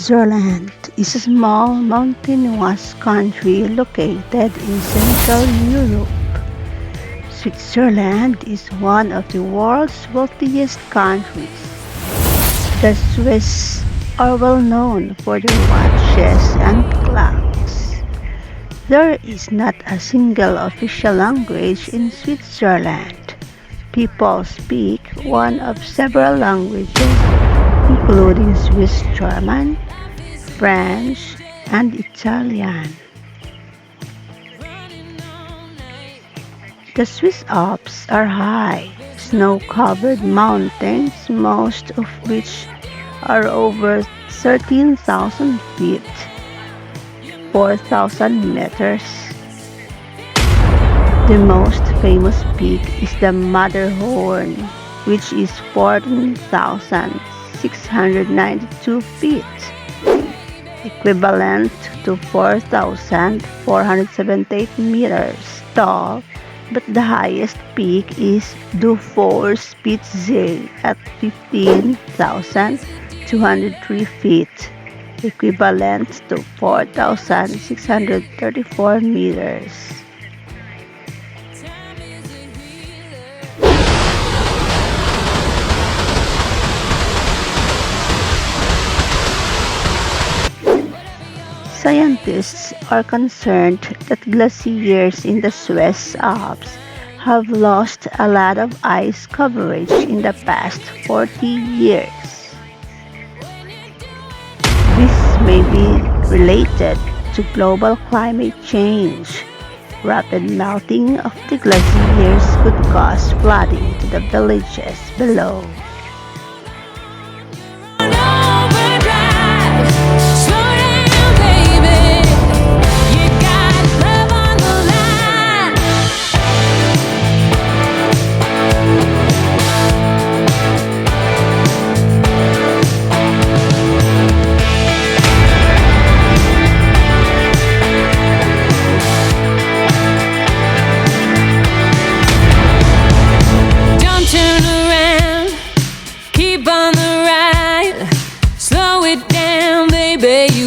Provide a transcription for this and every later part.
Switzerland is a small mountainous country located in Central Europe. Switzerland is one of the world's wealthiest countries. The Swiss are well known for their watches and clocks. There is not a single official language in Switzerland. People speak one of several languages, including Swiss German, French, and Italian. The Swiss Alps are high, snow-covered mountains, most of which are over 13,000 feet, 4,000 meters. The most famous peak is the Matterhorn, which is 14,692 feet, equivalent to 4,478 meters tall, but the highest peak is Dufour-Spitze at 15,203 feet, equivalent to 4,634 meters. Scientists are concerned that glaciers in the Swiss Alps have lost a lot of ice coverage in the past 40 years. This may be related to global climate change. Rapid melting of the glaciers could cause flooding to the villages below.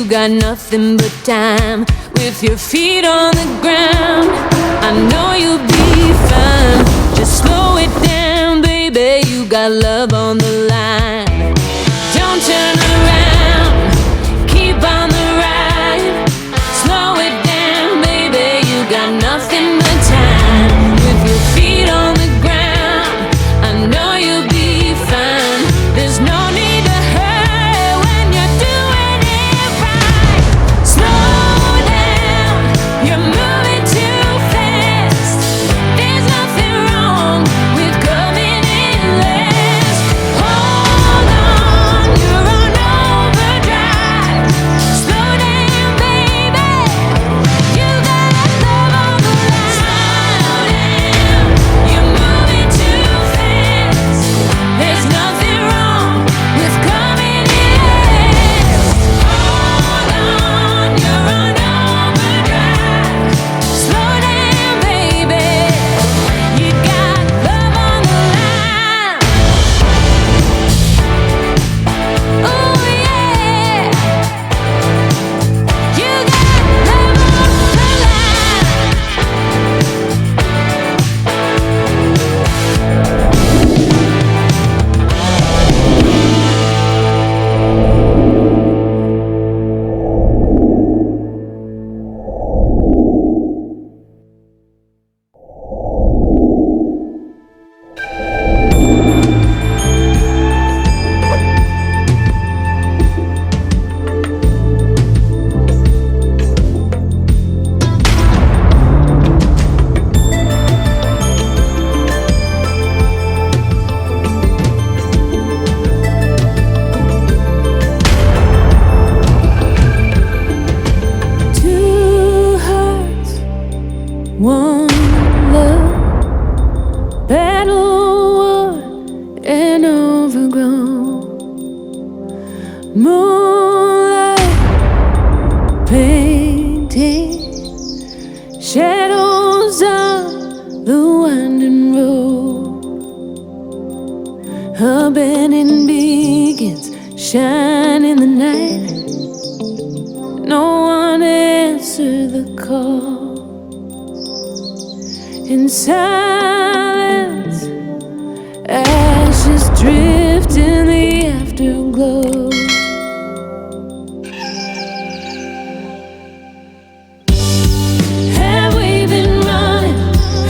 Got nothing but time with your feet on the ground. I know you'll be fine. Just slow it down, baby. You got love on the line. Don't turn around. Keep on the ride. Slow it down, baby. You got nothing but time with your feet on the ground. I know you'll be fine. There's no need to hurry when you're doing it right. Slow down, you're moving too fast. There's nothing wrong with coming in last. Hold on, you're on overdrive. Slow down, baby. You got love on the line. Slow down, you're moving too fast. There's nothing wrong with coming in last. Hold on, you're on overdrive. Slow down, baby. You got love on the line. Oh yeah. You got love on the two hearts, one love, battle worn and overgrown. Moonlight painting shadows on the winding road. Abandoned beacons shine in the night. No one answered the call. In silence, ashes drift in the afterglow. Have we been running?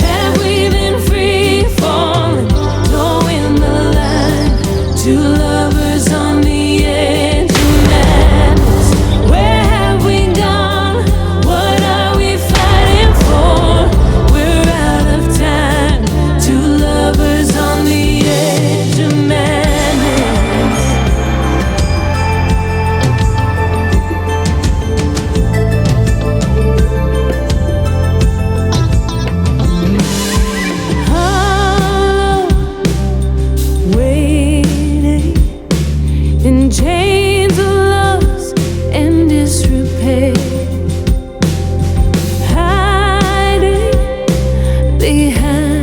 Have we been free falling? Knowing the line, two lovers on the edge of madness. Where have we gone? What are we fighting for? We're out of time, two lovers on the edge of madness. Hollow, waiting in chains of loss and disrepair, hiding behind